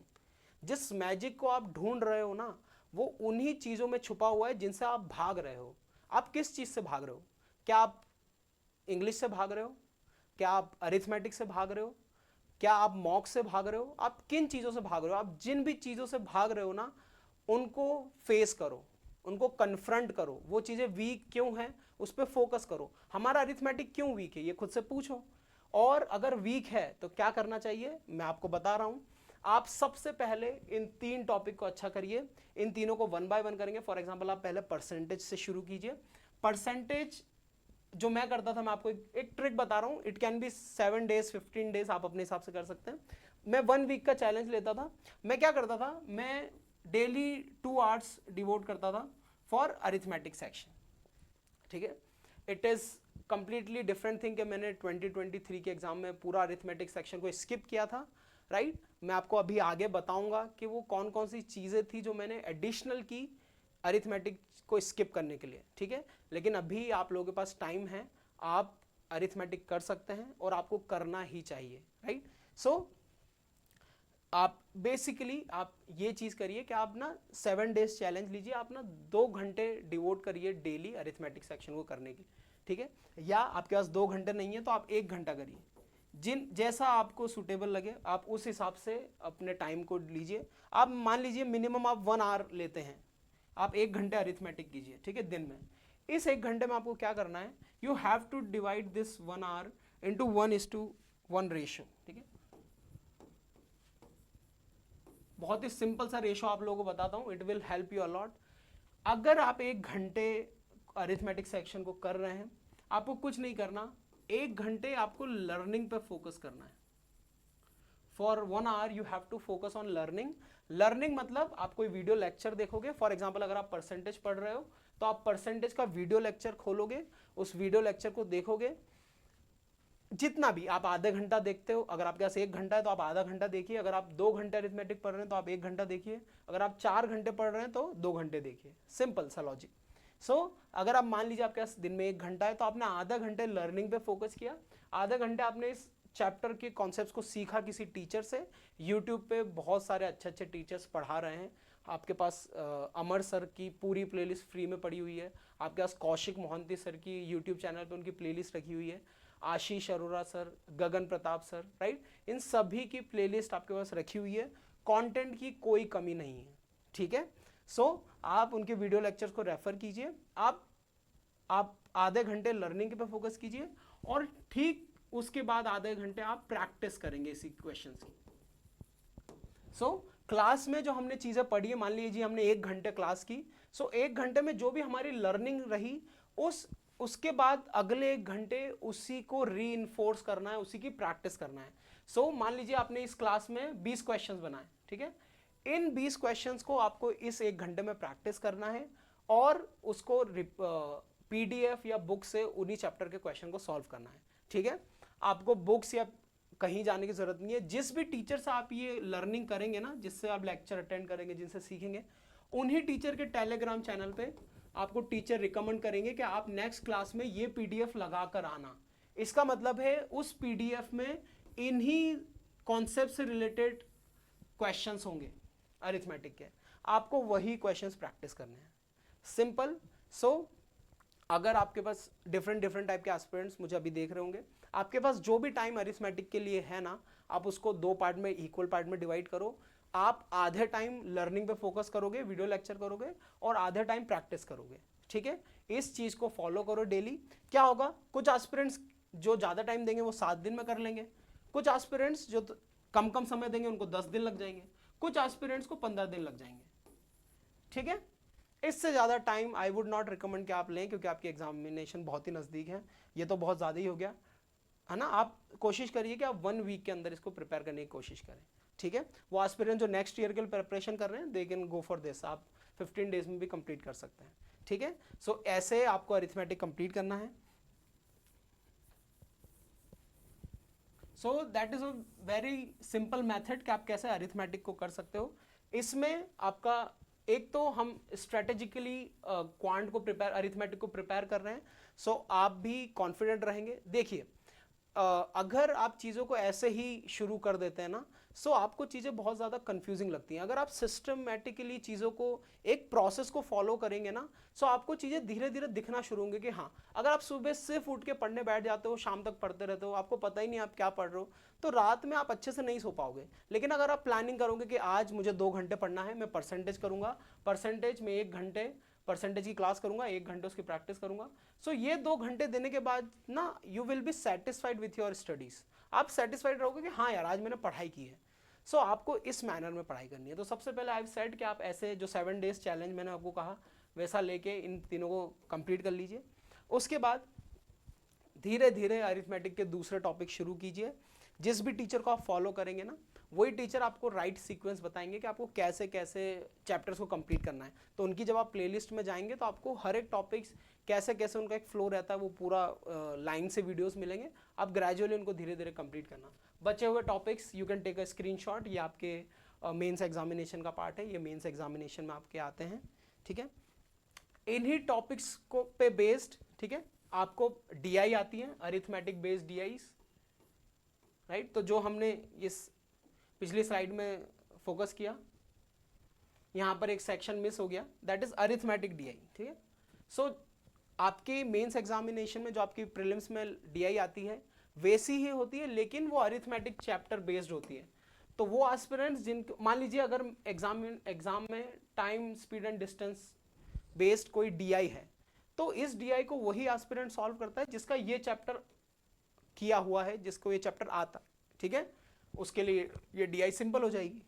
जिस मैजिक को आप ढूंढ रहे हो ना, वो उन्हीं चीज़ों में छुपा हुआ है जिनसे आप भाग रहे हो। आप किस चीज़ से भाग रहे हो? क्या आप इंग्लिश से भाग रहे हो? क्या आप अरिथमेटिक से भाग रहे हो? क्या आप मॉक से भाग रहे हो? आप किन चीज़ों से भाग रहे हो? आप जिन भी चीज़ों से भाग रहे हो ना, उनको फेस करो, उनको कन्फ्रंट करो। वो चीज़ें वीक क्यों हैं उस पर फोकस करो। हमारा अरिथमेटिक क्यों वीक है ये खुद से पूछो, और अगर वीक है तो क्या करना चाहिए, मैं आपको बता रहा हूँ। आप सबसे पहले इन 3 टॉपिक को अच्छा करिए, इन तीनों को 1 बाय 1 करेंगे। फॉर एग्जाम्पल आप पहले परसेंटेज से शुरू कीजिए। परसेंटेज जो मैं करता था, मैं आपको एक ट्रिक बता रहा हूँ, it can be 7 days 15 days, आप अपने हिसाब से कर सकते हैं। मैं 1 वीक का चैलेंज लेता था। मैं क्या करता था, मैं डेली 2 hours डिवोट करता था फॉर अरिथमेटिक सेक्शन, ठीक है। It is completely different thing कि मैंने 2023 के एग्जाम में पूरा अरिथमेटिक सेक्शन को स्किप किया था, राइट। मैं आपको अभी आगे बताऊंगा कि वो कौन कौन सी चीज़ें थी जो मैंने एडिशनल की अरिथमेटिक को स्किप करने के लिए, ठीक है। लेकिन अभी आप लोगों के पास टाइम है, आप अरिथमेटिक कर सकते हैं और आपको करना ही चाहिए, राइट। सो आप बेसिकली आप ये चीज़ करिए कि आप ना 7 days चैलेंज लीजिए, आप ना 2 घंटे डिवोट करिए डेली अरिथमेटिक सेक्शन को करने की, ठीक है। या आपके पास 2 घंटे नहीं है तो आप 1 घंटा करिए, जैसा आपको सूटेबल लगे आप उस हिसाब से अपने टाइम को लीजिए। आप मान लीजिए मिनिमम आप 1 hour लेते हैं, आप 1 घंटे अरिथमेटिक कीजिए, ठीक है, दिन में। इस 1 घंटे में आपको क्या करना है, you have to divide this 1 hour into 1:1 ratio, ठीक है। बहुत ही सिंपल सा रेशो आप लोगों को बताता हूँ, it will help you a lot. अगर आप 1 घंटे अरिथमेटिक सेक्शन को कर रहे हैं, आपको कुछ नहीं करना, 1 घंटे आपको लर्निंग पे फोकस करना है। For 1 hour you have to focus on learning. Learning मतलब आप कोई वीडियो लेक्चर देखोगे। फॉर एग्जाम्पल अगर आप परसेंटेज पढ़ रहे हो तो आप परसेंटेज का वीडियो लेक्चर खोलोगे, उस वीडियो लेक्चर को देखोगे। जितना भी आप आधे घंटा देखते हो, अगर आपके पास 1 घंटा है तो आप आधा घंटा देखिए। अगर आप 2 घंटे अरिथमेटिक पढ़ रहे हैं तो आप 1 घंटा देखिए। अगर आप 4 घंटे पढ़ रहे हैं तो 2 घंटे देखिए। सिंपल सा लॉजिक। सो अगर आप मान लीजिए आपके पास दिन में 1 घंटा है तो आपने आधा घंटे लर्निंग पे फोकस किया, आधा घंटे आपने इस चैप्टर के कॉन्सेप्ट्स को सीखा किसी टीचर से। यूट्यूब पे बहुत सारे अच्छे अच्छे टीचर्स पढ़ा रहे हैं। आपके पास अमर सर की पूरी प्लेलिस्ट फ्री में पड़ी हुई है। आपके पास कौशिक मोहंती सर की यूट्यूब चैनल पे उनकी प्लेलिस्ट रखी हुई है। आशीष अरोरा सर, गगन प्रताप सर, राइट, इन सभी की प्लेलिस्ट आपके पास रखी हुई है। कंटेंट की कोई कमी नहीं है, ठीक है। सो आप उनके वीडियो लेक्चर्स को रेफर कीजिए। आप आधे घंटे लर्निंग पे फोकस कीजिए और ठीक उसके बाद आधे घंटे आप प्रैक्टिस करेंगे इसी क्वेश्चंस की। सो क्लास में जो हमने चीज़ें पढ़ी है, मान लीजिए हमने 1 घंटे क्लास की, सो 1 घंटे में जो भी हमारी लर्निंग रही उसके बाद अगले 1 घंटे उसी को रीइंफोर्स करना है, उसी की प्रैक्टिस करना है। सो मान लीजिए आपने इस क्लास में 20 क्वेश्चंस बनाए, ठीक है। इन 20 क्वेश्चंस को आपको इस 1 घंटे में प्रैक्टिस करना है और उसको पीडीएफ या बुक से उन्हीं चैप्टर के क्वेश्चन को सॉल्व करना है, ठीक है। आपको बुक्स या कहीं जाने की जरूरत नहीं है। जिस भी टीचर से आप ये लर्निंग करेंगे ना, जिससे आप लेक्चर अटेंड करेंगे, जिनसे सीखेंगे, उन्हीं टीचर के टेलीग्राम चैनल पे आपको टीचर रिकमेंड करेंगे कि आप नेक्स्ट क्लास में ये पीडीएफ लगा कर आना। इसका मतलब है उस पीडीएफ में इन्हीं कॉन्सेप्ट से रिलेटेड क्वेश्चंस होंगे अरिथमेटिक के, आपको वही क्वेश्चंस प्रैक्टिस करने हैं। सिंपल। सो अगर आपके पास डिफरेंट टाइप के एस्पिरेंट्स मुझे अभी देख रहे होंगे, आपके पास जो भी टाइम अरिथमेटिक के लिए है ना, आप उसको 2 पार्ट में, इक्वल पार्ट में डिवाइड करो। आप आधे टाइम लर्निंग पे फोकस करोगे, वीडियो लेक्चर करोगे, और आधे टाइम प्रैक्टिस करोगे, ठीक है। इस चीज़ को फॉलो करो डेली। क्या होगा, कुछ एस्पिरेंट्स जो ज़्यादा टाइम देंगे वो 7 दिन में कर लेंगे, कुछ एस्पिरेंट्स जो कम समय देंगे उनको 10 दिन लग जाएंगे, कुछ एस्पिरेंट्स को 15 दिन लग जाएंगे, ठीक है। इससे ज़्यादा time I would not recommend कि आप लें, क्योंकि आपकी एग्जामिनेशन बहुत ही नज़दीक है। ये तो बहुत ज़्यादा ही हो गया है ना। आप कोशिश करिए कि आप 1 वीक के अंदर इसको प्रिपेयर करने की कोशिश करें, ठीक है। वो एस्पिरेंट जो नेक्स्ट ईयर के लिए प्रिपरेशन कर रहे हैं, they can go for this. आप 15 डेज में भी कंप्लीट कर सकते हैं, ठीक है। सो ऐसे आपको अरिथमेटिक कंप्लीट करना है। So that is a very simple method कि आप कैसे अरिथमेटिक को कर सकते हो। इसमें आपका एक तो हम स्ट्रेटेजिकली क्वांट को प्रिपेयर, अरिथमेटिक को प्रिपेयर कर रहे हैं, सो आप भी कॉन्फिडेंट रहेंगे। देखिए अगर आप चीज़ों को ऐसे ही शुरू कर देते हैं ना, सो आपको चीज़ें बहुत ज़्यादा कंफ्यूजिंग लगती हैं। अगर आप सिस्टमेटिकली चीज़ों को, एक प्रोसेस को फॉलो करेंगे ना, सो आपको चीज़ें धीरे धीरे दिखना शुरू होंगी कि हाँ, अगर आप सुबह सिर्फ उठ के पढ़ने बैठ जाते हो, शाम तक पढ़ते रहते हो, आपको पता ही नहीं आप क्या पढ़ रहे हो, तो रात में आप अच्छे से नहीं सो पाओगे। लेकिन अगर आप प्लानिंग करोगे कि आज मुझे 2 घंटे पढ़ना है, मैं परसेंटेज करूँगा, परसेंटेज में 1 घंटे परसेंटेज की क्लास करूंगा, 1 घंटे उसकी प्रैक्टिस करूंगा, सो ये 2 घंटे देने के बाद ना you will be satisfied with your studies. आप सेटिस्फाइड रहोगे कि हाँ यार आज मैंने पढ़ाई की है। सो आपको इस मैनर में पढ़ाई करनी है। तो सबसे पहले आई सेड कि आप ऐसे जो 7 डेज चैलेंज मैंने आपको कहा वैसा लेके इन तीनों को कंप्लीट कर लीजिए। उसके बाद धीरे धीरे अरिथमेटिक के दूसरे टॉपिक शुरू कीजिए। जिस भी टीचर को आप फॉलो करेंगे ना, वही टीचर आपको राइट सीक्वेंस बताएंगे कि आपको कैसे कैसे चैप्टर्स को कंप्लीट करना है। तो उनकी जब आप प्लेलिस्ट में जाएंगे तो आपको हर एक टॉपिक्स कैसे कैसे उनका एक फ्लो रहता है वो पूरा लाइन से वीडियोस मिलेंगे। आप ग्रेजुअली उनको धीरे धीरे कंप्लीट करना। बचे हुए topics you can take a screenshot, ये आपके मेंस एग्जामिनेशन का पार्ट है, ये मेंस एग्जामिनेशन में आपके आते हैं, ठीक है। इन्हीं टॉपिक्स को पे बेस्ड, ठीक है, आपको डीआई आती है, अरिथमेटिक बेस्ड डीआईस, राइट। तो जो हमने इस पिछली स्लाइड में फोकस किया, यहाँ पर एक सेक्शन मिस हो गया, दैट इज अरिथमेटिक डीआई, ठीक है। सो आपकी मेंस एग्जामिनेशन में जो आपकी प्रीलिम्स में डीआई आती है वैसी ही होती है, लेकिन वो अरिथमेटिक चैप्टर बेस्ड होती है। तो वो एस्पिरेंट्स जिनको मान लीजिए अगर एग्जाम में time speed and distance based कोई डीआई है, तो इस डीआई को वही एस्पिरेंट सॉल्व करता है जिसका ये चैप्टर किया हुआ है, जिसको ये चैप्टर आता, ठीक है। उसके लिए ये डीआई सिंपल हो जाएगी,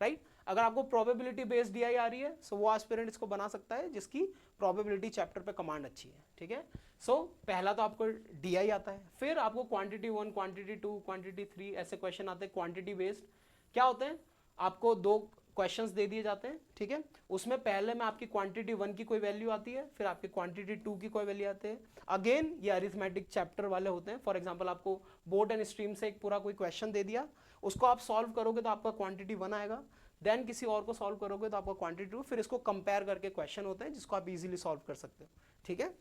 राइट। अगर आपको प्रोबेबिलिटी बेस्ड डीआई आ रही है सो वो एस्पिरेंट इसको बना सकता है जिसकी प्रोबेबिलिटी चैप्टर पे कमांड अच्छी है, ठीक है। सो पहला तो आपको डीआई आता है, फिर आपको क्वांटिटी 1, क्वांटिटी 2, क्वांटिटी 3 ऐसे क्वेश्चन आते हैं क्वांटिटी बेस्ड। क्या होते हैं, आपको 2 क्वेश्चंस दे दिए जाते हैं, ठीक है। उसमें पहले में आपकी क्वांटिटी 1 की कोई वैल्यू आती है, फिर आपकी क्वांटिटी 2 की कोई वैल्यू आती है। अगेन ये अरिथमेटिक चैप्टर वाले होते हैं। फॉर एग्जांपल आपको बोर्ड एंड स्ट्रीम से एक पूरा कोई क्वेश्चन दे दिया, उसको आप सॉल्व करोगे तो आपका क्वांटिटी 1 आएगा, देन किसी और को सॉल्व करोगे तो आपका क्वांटिटी 2, फिर इसको कंपेयर करके क्वेश्चन होते हैं जिसको आप इजीली सॉल्व कर सकते हो, ठीक है।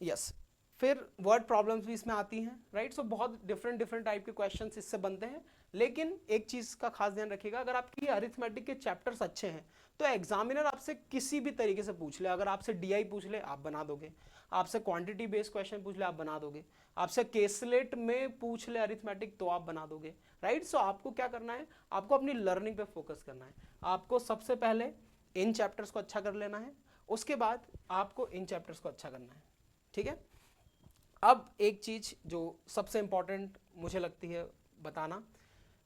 यस, फिर वर्ड प्रॉब्लम्स भी इसमें आती हैं, राइट। सो बहुत डिफरेंट टाइप के क्वेश्चंस इससे बनते हैं। लेकिन एक चीज का खास ध्यान रखिएगा, अगर आपकी अरिथमेटिक के चैप्टर्स अच्छे हैं तो एग्जामिनर आपसे किसी भी तरीके से पूछ ले, अगर आपसे डीआई पूछ ले आप बना दोगे, आपसे क्वांटिटी बेस्ड क्वेश्चन पूछ ले आप बना दोगे, आपसे केसलेट में पूछ ले अरिथमेटिक तो आप बना दोगे, राइट। सो आपको क्या करना है, आपको अपनी लर्निंग पे फोकस करना है। आपको सबसे पहले इन चैप्टर्स को अच्छा कर लेना है, उसके बाद आपको इन चैप्टर्स को अच्छा करना है, ठीक है। अब एक चीज जो सबसे इंपॉर्टेंट मुझे लगती है बताना,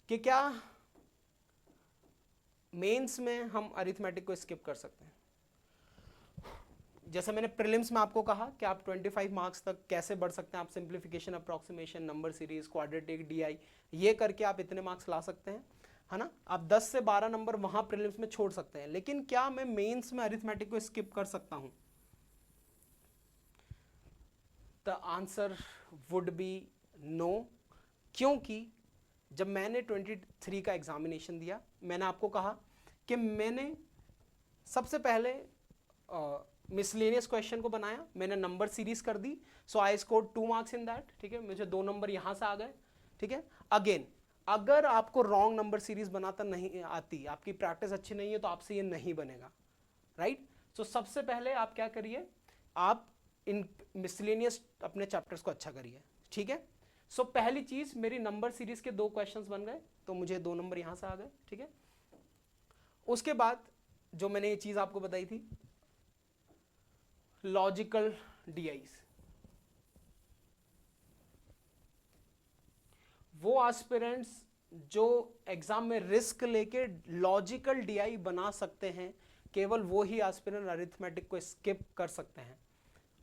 कि क्या मेंस में हम अरिथमेटिक को स्किप कर सकते हैं। जैसे मैंने प्रीलिम्स में आपको कहा कि आप 25 मार्क्स तक कैसे बढ़ सकते हैं, आप simplification, approximation, number series, quadratic, DI, ये करके आप इतने मार्क्स ला सकते हैं, है ना। आप 10 से 12 नंबर वहां प्रीलिम्स में छोड़ सकते हैं, लेकिन क्या मैं मेंस में अरिथमेटिक को स्किप कर सकता हूं? The answer would be no, क्योंकि जब मैंने 23 का एग्जामिनेशन दिया, मैंने आपको कहा कि मैंने सबसे पहले मिसलेनियस क्वेश्चन को बनाया, मैंने नंबर सीरीज कर दी, so I score 2 marks in that, ठीक है। मुझे 2 नंबर यहां से आ गए, ठीक है। अगेन अगर आपको रॉन्ग नंबर सीरीज बनाता नहीं आती, आपकी प्रैक्टिस अच्छी नहीं है, तो आपसे ये नहीं बनेगा, राइट। सो सबसे पहले आप क्या करिए, आप इन मिसलेनियस अपने चैप्टर्स को अच्छा करिए, ठीक है। सो पहली चीज, मेरी नंबर सीरीज के 2 क्वेश्चंस बन गए, तो मुझे 2 नंबर यहां से आ गए, ठीक है। उसके बाद जो मैंने ये चीज आपको बताई थी, लॉजिकल डीआईस, वो एस्पिरेंट्स जो एग्जाम में रिस्क लेके लॉजिकल डीआई बना सकते हैं, केवल वो ही एस्पिरेंट अरिथमेटिक को स्किप कर सकते हैं।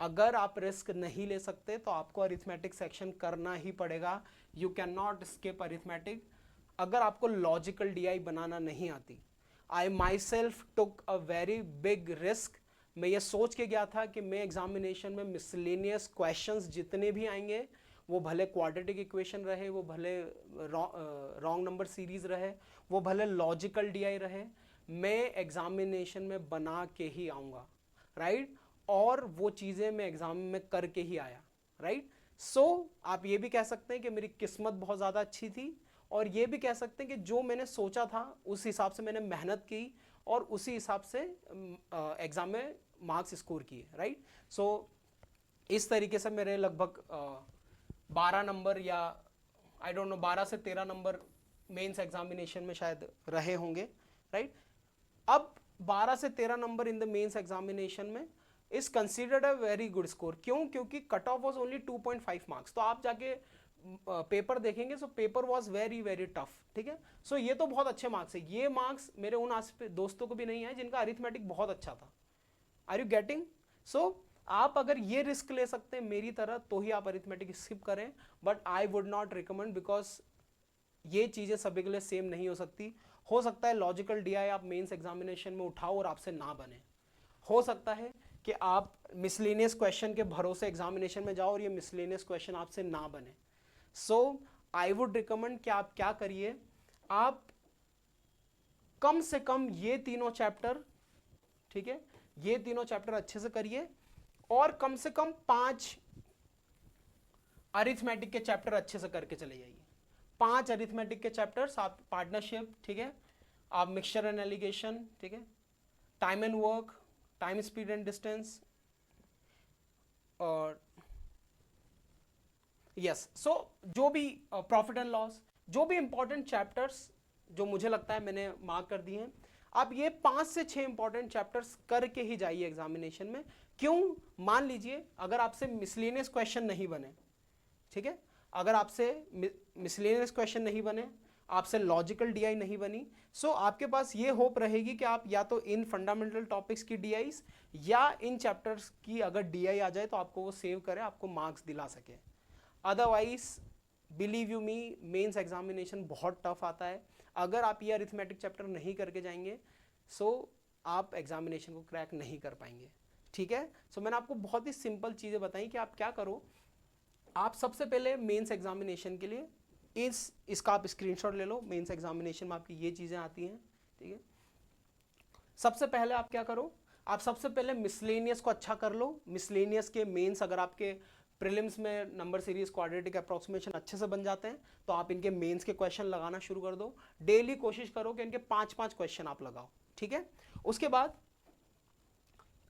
अगर आप रिस्क नहीं ले सकते तो आपको अरिथमेटिक सेक्शन करना ही पड़ेगा, you can not skip arithmetic. अगर आपको लॉजिकल डीआई बनाना नहीं आती, I myself took a very big risk. मैं ये सोच के गया था कि मैं एग्जामिनेशन में मिसलेनियस क्वेश्चंस जितने भी आएंगे, वो भले क्वाड्रेटिक इक्वेशन रहे, वो भले रॉन्ग नंबर सीरीज रहे, वो भले लॉजिकल डीआई रहे, मैं एग्जामिनेशन में बना के ही आऊँगा, राइट। और वो चीज़ें मैं एग्जाम में करके ही आया, राइट। सो आप ये भी कह सकते हैं कि मेरी किस्मत बहुत ज़्यादा अच्छी थी, और ये भी कह सकते हैं कि जो मैंने सोचा था उस हिसाब से मैंने मेहनत की और उसी हिसाब से एग्जाम में मार्क्स स्कोर किए, राइट। सो इस तरीके से मेरे लगभग 12 नंबर या आई डोंट नो 12 से 13 नंबर मेंस एग्जामिनेशन में शायद रहे होंगे, राइट। अब 12 से 13 number in the mains examination में is considered a very good score. क्यों? क्योंकि cut off was only 2.5 marks. तो आप जाके पेपर देखेंगे so paper was very very tough, ठीक है। सो ये तो बहुत अच्छे मार्क्स है, ये मार्क्स मेरे उन दोस्तों को भी नहीं है जिनका अरिथमेटिक बहुत अच्छा था। Are you getting? सो आप अगर ये रिस्क ले सकते हैं मेरी तरह तो ही आप अरिथमेटिक स्किप करें, but I would not recommend, because ये चीज़ें सभी के लिए सेम नहीं हो सकती। हो सकता है लॉजिकल डीआई आप मेंस एग्जामिनेशन में उठाओ और आपसे ना बने, हो सकता है कि आप मिसलेनियस क्वेश्चन के भरोसे एग्जामिनेशन में जाओ और ये मिसलेनियस क्वेश्चन आपसे ना बने। सो आई वुड रिकमेंड कि आप क्या करिए, आप कम से कम ये तीनों चैप्टर, ठीक है, ये तीनों चैप्टर अच्छे से करिए, और कम से कम 5 अरिथमेटिक के चैप्टर अच्छे से करके चले जाइए। 5 अरिथमेटिक के चैप्टर्स, आप पार्टनरशिप, ठीक है, आप मिक्सचर एंड एलिगेशन, ठीक है, time and work, time speed and distance, और यस, सो जो भी प्रॉफिट एंड लॉस, जो भी इंपॉर्टेंट चैप्टर्स जो मुझे लगता है मैंने मार्क कर दिए हैं, आप ये 5 से 6 इंपॉर्टेंट चैप्टर्स करके ही जाइए एग्जामिनेशन में। क्यों? मान लीजिए अगर आपसे मिसलेनियस क्वेश्चन नहीं बने, ठीक है, अगर आपसे मिसलेनियस क्वेश्चन नहीं बने, आपसे लॉजिकल डीआई नहीं बनी, सो आपके पास ये होप रहेगी कि आप या तो इन फंडामेंटल टॉपिक्स की डीआईस या इन चैप्टर्स की अगर डीआई आ जाए तो आपको वो सेव करे, आपको मार्क्स दिला सके। Otherwise believe you me, mains examination बहुत टफ आता है। अगर आप ये अरिथमेटिक चैप्टर नहीं करके जाएंगे सो आप एग्जामिनेशन को क्रैक नहीं कर पाएंगे, ठीक है। सो मैंने आपको बहुत ही सिंपल चीज़ें बताई कि आप क्या करो। आप सबसे पहले मेंस एग्जामिनेशन के लिए इसका आप स्क्रीनशॉट ले लो। मेंस एग्जामिनेशन में आपकी ये चीज़ें आती हैं, ठीक है। सबसे पहले आप क्या करो, आप सबसे पहले मिसलेनियस को अच्छा कर लो। मिसलेनियस के मेंस अगर आपके प्रीलिम्स में नंबर सीरीज क्वाड्रेटिक अप्रोक्सीमेशन अच्छे से बन जाते हैं तो आप इनके मेंस के क्वेश्चन लगाना शुरू कर दो। डेली कोशिश करो कि इनके 5-5 क्वेश्चन आप लगाओ, ठीक है। उसके बाद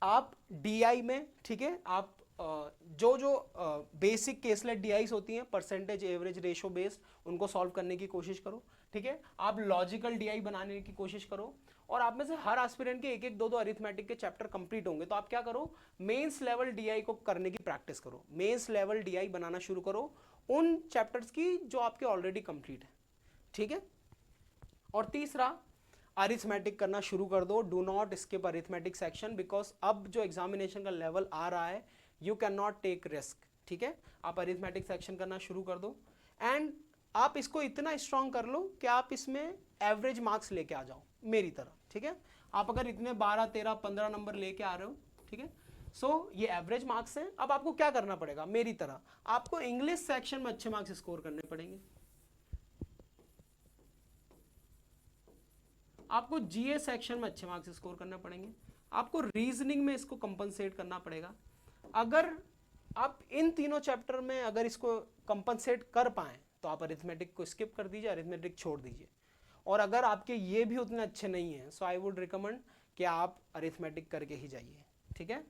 आप डीआई में, ठीक है, आप जो जो बेसिक केसलेट डीआईस होती हैं, परसेंटेज, एवरेज, रेशो बेस्ड, उनको सॉल्व करने की कोशिश करो, ठीक है। आप लॉजिकल डीआई बनाने की कोशिश करो, और आप में से हर एस्पिरेंट के 1-1, 2-2 अरिथमेटिक के चैप्टर कंप्लीट होंगे, तो आप क्या करो, मेंस लेवल डीआई को करने की प्रैक्टिस करो। मेंस लेवल डीआई बनाना शुरू करो उन चैप्टर्स की जो आपके ऑलरेडी कंप्लीट है, ठीक है। और तीसरा, अरिथमेटिक करना शुरू कर दो। Do not skip arithmetic section, because अब जो एग्जामिनेशन का लेवल आ रहा है you can not take risk, ठीक है। आप अरिथमेटिक सेक्शन करना शुरू कर दो, एंड आप इसको इतना स्ट्रांग कर लो कि आप इसमें एवरेज मार्क्स लेके आ जाओ मेरी तरह, ठीक है। आप अगर इतने 12, 13, 15 नंबर लेके आ रहे हो, ठीक है, सो ये एवरेज मार्क्स हैं। अब आपको क्या करना पड़ेगा मेरी तरह, आपको इंग्लिश सेक्शन में अच्छे मार्क्स स्कोर करने पड़ेंगे, आपको जीए सेक्शन में अच्छे मार्क्स स्कोर करने पड़ेंगे, आपको रीजनिंग में इसको कंपनसेट करना पड़ेगा। अगर आप इन तीनों चैप्टर में अगर इसको कंपनसेट कर पाएँ तो आप अरिथमेटिक को स्किप कर दीजिए, अरिथमेटिक छोड़ दीजिए। और अगर आपके ये भी उतने अच्छे नहीं हैं सो आई वुड रिकमेंड कि आप अरिथमेटिक करके ही जाइए, ठीक है।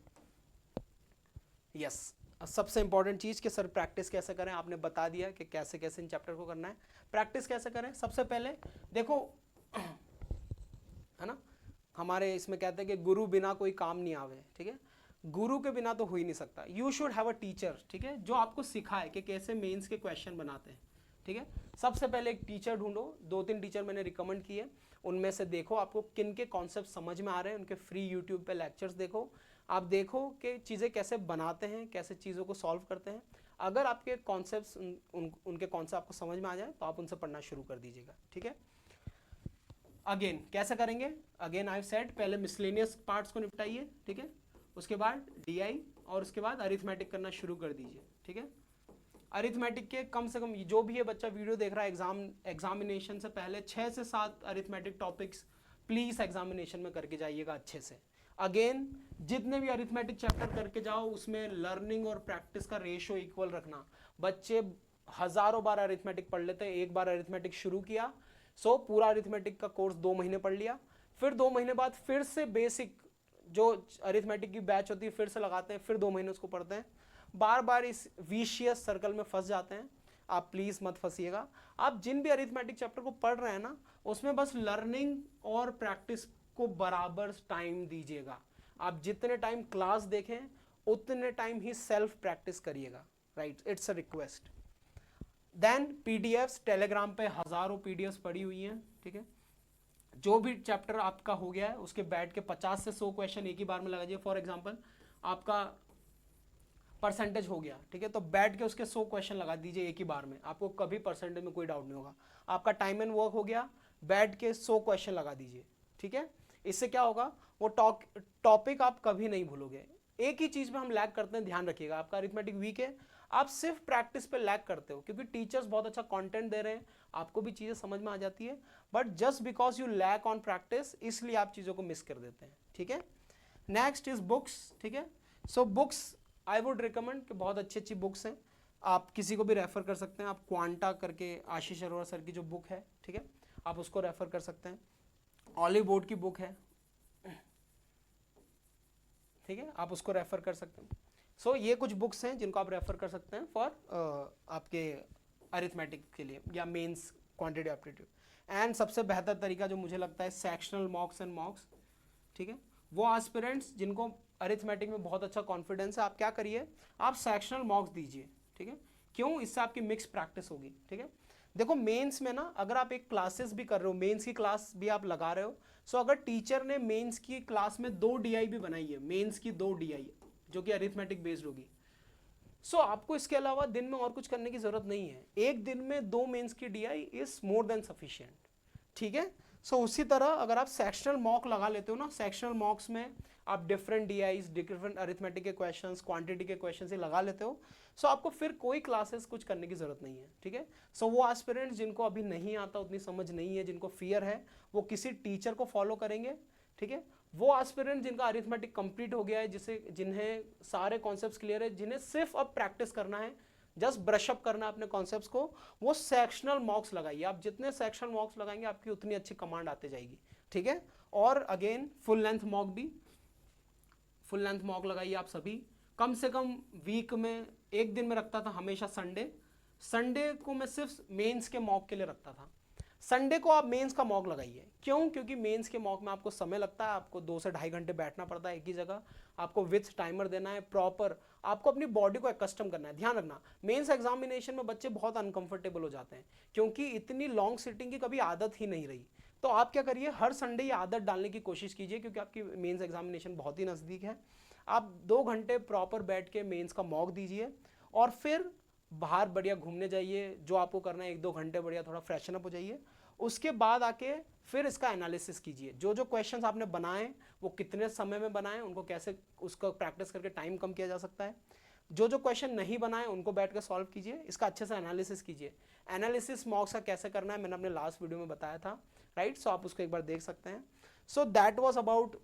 यस, सबसे इंपॉर्टेंट चीज़ कि सर प्रैक्टिस कैसे करें, आपने बता दिया कि कैसे कैसे इन चैप्टर को करना है। प्रैक्टिस कैसे करें, सबसे पहले देखो, है ना, हमारे इसमें कहते हैं कि गुरु बिना कोई काम नहीं आवे, ठीक है। गुरु के बिना तो हो ही नहीं सकता। You should have a teacher, ठीक है, जो आपको सिखाए कि कैसे मेंस के क्वेश्चन बनाते हैं, ठीक है। सबसे पहले एक टीचर ढूंढो, 2-3 टीचर मैंने रिकमेंड किए, उनमें से देखो आपको किन के कॉन्सेप्ट समझ में आ रहे हैं, उनके फ्री यूट्यूब पे लेक्चर्स देखो, आप देखो कि चीज़ें कैसे बनाते हैं, कैसे चीज़ों को सॉल्व करते हैं। अगर आपके कॉन्सेप्ट उनके कॉन्सेप्ट आपको समझ में आ जाए तो आप उनसे पढ़ना शुरू कर दीजिएगा, ठीक है। अगेन कैसे करेंगे, अगेन आई सेड पहले मिसलेनियस पार्ट्स को निपटाइए, ठीक है, उसके बाद डीआई, और उसके बाद अरिथमेटिक करना शुरू कर दीजिए, ठीक है। अरिथमेटिक के कम से कम, जो भी ये बच्चा वीडियो देख रहा है एग्जामिनेशन से पहले 6 से 7 अरिथमेटिक टॉपिक्स प्लीज एग्जामिनेशन में करके जाइएगा अच्छे से। अगेन जितने भी अरिथमेटिक चैप्टर करके जाओ उसमें लर्निंग और प्रैक्टिस का रेशो इक्वल रखना। बच्चे हजारों बार अरिथमेटिक पढ़ लेते हैं, एक बार अरिथमेटिक शुरू किया सो पूरा अरिथमेटिक का कोर्स 2 महीने पढ़ लिया, फिर 2 महीने बाद फिर से बेसिक जो अरिथमेटिक की बैच होती है फिर से लगाते हैं, फिर 2 महीने उसको पढ़ते हैं, बार बार इस विशियस सर्कल में फंस जाते हैं। आप प्लीज मत फंसिएगा। आप जिन भी अरिथमेटिक चैप्टर को पढ़ रहे हैं ना उसमें बस लर्निंग और प्रैक्टिस को बराबर टाइम दीजिएगा। आप जितने टाइम क्लास देखें उतने टाइम ही सेल्फ प्रैक्टिस करिएगा, right, it's a request. Then PDFs, Telegram पे हजारों पीडीएफ्स पड़ी हुई हैं, ठीक है। जो भी चैप्टर आपका हो गया है उसके बैठ के 50 से 100 क्वेश्चन एक ही बार में लगा दीजिए। फॉर एग्जांपल आपका परसेंटेज हो गया, ठीक है, तो बैठ के उसके 100 क्वेश्चन लगा दीजिए एक ही बार में, आपको कभी परसेंटेज में कोई डाउट नहीं होगा। आपका टाइम एंड वर्क हो गया, बैठ के 100 क्वेश्चन लगा दीजिए, ठीक है। इससे क्या होगा, वो टॉपिक आप कभी नहीं भूलोगे। एक ही चीज में हम लैग करते हैं, ध्यान रखिएगा, आपका अरिथमेटिक वीक है, आप सिर्फ प्रैक्टिस पे लैग करते हो, क्योंकि टीचर्स बहुत अच्छा कंटेंट दे रहे हैं, आपको भी चीजें समझ में आ जाती है, but just because you lack on practice, इसलिए आप चीजों को मिस कर देते हैं, ठीक है। नेक्स्ट इज बुक्स, ठीक है। So books I would recommend कि बहुत अच्छी अच्छी बुक्स हैं, आप किसी को भी रेफर कर सकते हैं। आप क्वांटा करके आशीष अरोड़ा सर की जो बुक है, ठीक है, आप उसको रेफर कर सकते हैं। ऑलिव बोर्ड की बुक है, ठीक है, आप उसको रेफर कर सकते हैं। सो ये कुछ बुक्स हैं जिनको आप रेफर कर सकते हैं फॉर आपके अरिथमेटिक के लिए या मेंस क्वांटिटी एप्टीट्यूड। एंड सबसे बेहतर तरीका जो मुझे लगता है, सेक्शनल मॉक्स एंड मॉक्स, ठीक है। वो एस्पिरेंट्स जिनको अरिथमेटिक में बहुत अच्छा कॉन्फिडेंस है, आप क्या करिए, आप सेक्शनल मॉक्स दीजिए, ठीक है। क्यों? इससे आपकी मिक्स प्रैक्टिस होगी, ठीक है। देखो मेंस में ना, अगर आप एक क्लासेस भी कर रहे हो, मेंस की क्लास भी आप लगा रहे हो, सो अगर टीचर ने मेंस की क्लास में 2 DI भी बनाई है, मेंस की 2 DI जो कि अरिथमेटिक बेस्ड होगी, सो आपको इसके अलावा दिन में और कुछ करने की जरूरत नहीं है। एक दिन में 2 मेंस की DI is more than sufficient, ठीक है। सो उसी तरह अगर आप सेक्शनल मॉक लगा लेते हो ना, सेक्शनल मॉक्स में आप डिफरेंट DIs, डिफरेंट अरिथमेटिक के क्वेश्चंस, क्वांटिटी के क्वेश्चंस ही लगा लेते हो, सो आपको फिर कोई क्लासेस कुछ करने की जरूरत नहीं है, ठीक है। सो वो एस्पिरेंट्स जिनको अभी नहीं आता, उतनी समझ नहीं है, जिनको फियर है, वो किसी टीचर को फॉलो करेंगे, ठीक है। वो एस्पिरेंट जिनका अरिथमेटिक कंप्लीट हो गया है, जिन्हें सारे कॉन्सेप्ट्स क्लियर है, जिन्हें सिर्फ अब प्रैक्टिस करना है, जस्ट ब्रश अप करना है अपने कॉन्सेप्ट्स को, वो सेक्शनल मॉक्स लगाइए। आप जितने सेक्शनल मॉक्स लगाएंगे आपकी उतनी अच्छी कमांड आती जाएगी, ठीक है। और अगेन फुल लेंथ मॉक भी, फुल लेंथ मॉक लगाइए आप सभी, कम से कम वीक में एक दिन में रखता था हमेशा संडे को मैं सिर्फ मेंस के मॉक के लिए रखता था। संडे को आप मेंस का मॉक लगाइए। क्यों? क्योंकि मेंस के मॉक में आपको समय लगता है, आपको 2 से 2.5 घंटे बैठना पड़ता है एक ही जगह, आपको विथ टाइमर देना है प्रॉपर, आपको अपनी बॉडी को कस्टम करना है। ध्यान रखना, मेंस एग्जामिनेशन में बच्चे बहुत अनकंफर्टेबल हो जाते हैं, क्योंकि इतनी लॉन्ग सिटिंग की कभी आदत ही नहीं रही। तो आप क्या करिए, हर संडे ये आदत डालने की कोशिश कीजिए, क्योंकि आपकी मेंस एग्जामिनेशन बहुत ही नज़दीक है। आप 2 घंटे प्रॉपर बैठ के मेंस का मॉक दीजिए, और फिर बाहर बढ़िया घूमने जाइए, जो आपको करना है 1-2 घंटे बढ़िया थोड़ा फ्रेशन अप हो जाइए। उसके बाद आके फिर इसका एनालिसिस कीजिए, जो जो क्वेश्चंस आपने बनाए वो कितने समय में बनाए, उनको कैसे उसको प्रैक्टिस करके टाइम कम किया जा सकता है, जो जो क्वेश्चन नहीं बनाए उनको बैठ कर सॉल्व कीजिए, इसका अच्छे से एनालिसिस कीजिए। एनालिसिस मॉक्स का कैसे करना है मैंने अपने लास्ट वीडियो में बताया था, राइट। सो आप उसको एक बार देख सकते हैं। So that was about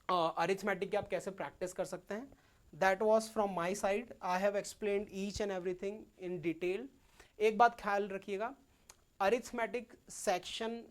arithmetic की आप कैसे प्रैक्टिस कर सकते हैं। That was from my side, I have explained each and everything in detail. एक बात ख्याल रखिएगा, अरिथमेटिक सेक्शन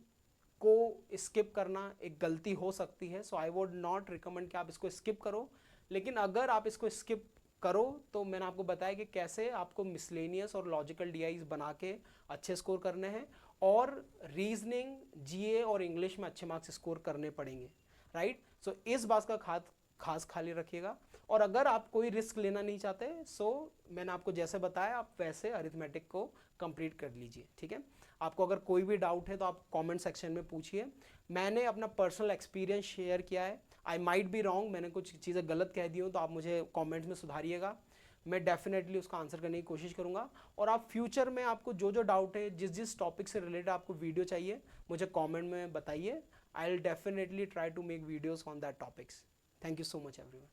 को स्किप करना एक गलती हो सकती है, सो आई वुड नॉट रिकमेंड कि आप इसको स्किप करो। लेकिन अगर आप इसको स्किप करो तो मैंने आपको बताया कि कैसे आपको मिसलेनियस और लॉजिकल DIs बना के अच्छे स्कोर करने हैं, और रीजनिंग, GA और इंग्लिश में अच्छे मार्क्स स्कोर करने पड़ेंगे, राइट। सो इस बात का खास खाली रखिएगा। और अगर आप कोई रिस्क लेना नहीं चाहते, सो मैंने आपको जैसे बताया आप वैसे अरिथमेटिक को कंप्लीट कर लीजिए, ठीक है। आपको अगर कोई भी डाउट है तो आप कमेंट सेक्शन में पूछिए। मैंने अपना पर्सनल एक्सपीरियंस शेयर किया है, आई माइट बी रॉन्ग, मैंने कुछ चीज़ें गलत कह दी हूँ तो आप मुझे कमेंट्स में सुधारिएगा, मैं डेफिनेटली उसका आंसर करने की कोशिश करूँगा। और आप फ्यूचर में आपको जो जो डाउट है, जिस टॉपिक से रिलेटेड आपको वीडियो चाहिए, मुझे कमेंट में बताइए। I will definitely try to make videos on that topics. Thank you so much everyone.